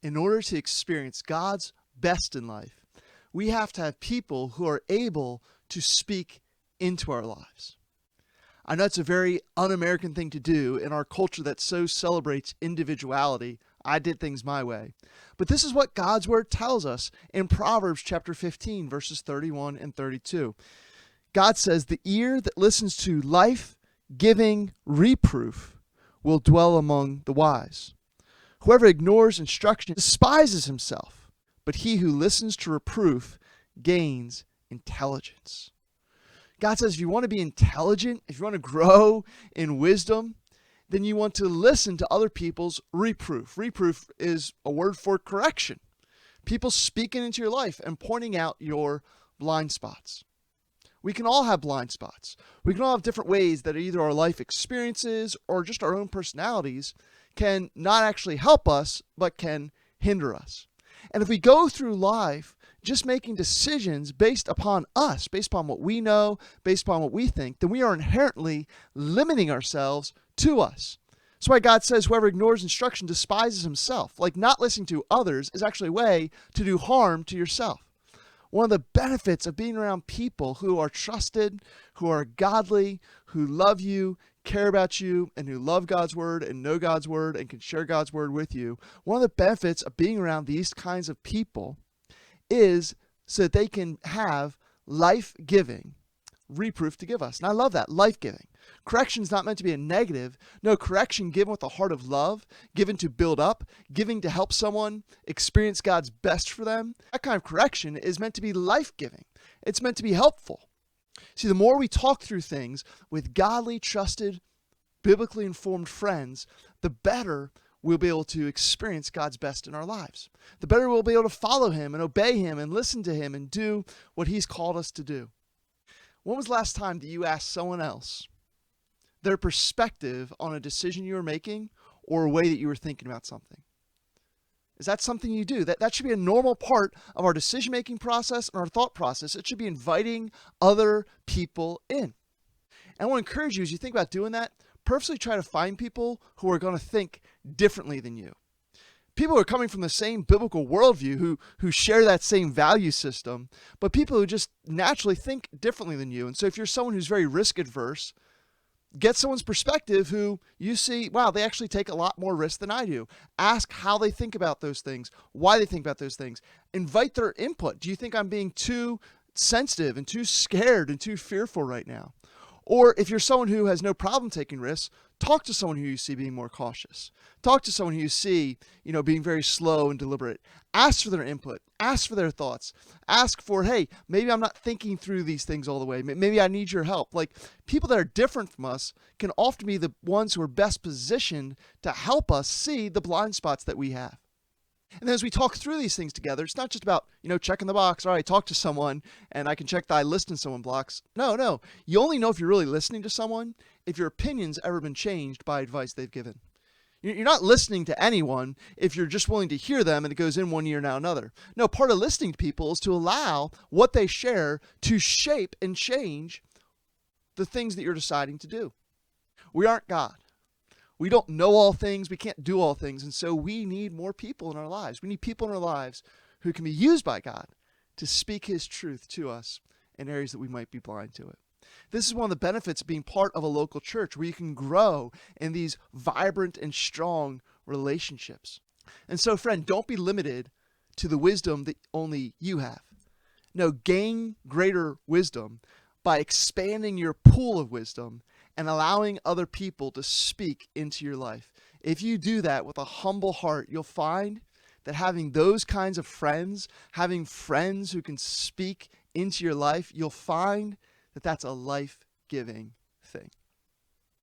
In order to experience God's best in life, we have to have people who are able to speak into our lives. I know it's a very un-American thing to do in our culture that so celebrates individuality. I did things my way. But this is what God's word tells us in Proverbs chapter 15, verses 31 and 32. God says, "The ear that listens to life-giving reproof will dwell among the wise. Whoever ignores instruction despises himself, but he who listens to reproof gains intelligence." God says if you want to be intelligent, if you want to grow in wisdom, then you want to listen to other people's reproof. Reproof is a word for correction. People speaking into your life and pointing out your blind spots. We can all have blind spots. We can all have different ways that either our life experiences or just our own personalities can not actually help us, but can hinder us. And if we go through life just making decisions based upon us, based upon what we know, based upon what we think, then we are inherently limiting ourselves to us. That's why God says whoever ignores instruction despises himself. Like not listening to others is actually a way to do harm to yourself. One of the benefits of being around people who are trusted, who are godly, who love you, care about you, and who love God's word and know God's word and can share God's word with you, one of the benefits of being around these kinds of people is so that they can have life-giving reproof to give us. And I love that, life-giving. Correction is not meant to be a negative. No, correction given with a heart of love, given to build up, giving to help someone experience God's best for them. That kind of correction is meant to be life-giving. It's meant to be helpful. See, the more we talk through things with godly, trusted, biblically informed friends, the better we'll be able to experience God's best in our lives. The better we'll be able to follow him and obey him and listen to him and do what he's called us to do. When was the last time that you asked someone else their perspective on a decision you were making or a way that you were thinking about something? Is that something you do? That should be a normal part of our decision-making process and our thought process. It should be inviting other people in. And I want to encourage you as you think about doing that, purposely try to find people who are going to think differently than you. People who are coming from the same biblical worldview, who share that same value system, but people who just naturally think differently than you. And so if you're someone who's very risk adverse, get someone's perspective who you see, wow, they actually take a lot more risk than I do. Ask how they think about those things, why they think about those things. Invite their input. Do you think I'm being too sensitive and too scared and too fearful right now? Or if you're someone who has no problem taking risks, talk to someone who you see being more cautious. Talk to someone who you see, being very slow and deliberate. Ask for their input. Ask for their thoughts. Ask for, hey, maybe I'm not thinking through these things all the way. Maybe I need your help. Like people that are different from us can often be the ones who are best positioned to help us see the blind spots that we have. And then as we talk through these things together, it's not just about, checking the box. All right, talk to someone and I can check that I listen to someone blocks. No. You only know if you're really listening to someone if your opinion's ever been changed by advice they've given. You're not listening to anyone if you're just willing to hear them and it goes in one ear and out another. No, part of listening to people is to allow what they share to shape and change the things that you're deciding to do. We aren't God. We don't know all things. We can't do all things. And so we need more people in our lives. We need people in our lives who can be used by God to speak his truth to us in areas that we might be blind to it. This is one of the benefits of being part of a local church where you can grow in these vibrant and strong relationships. And so, friend, don't be limited to the wisdom that only you have. No, gain greater wisdom by expanding your pool of wisdom and allowing other people to speak into your life. If you do that with a humble heart, you'll find that having those kinds of friends, having friends who can speak into your life, you'll find that that's a life-giving thing.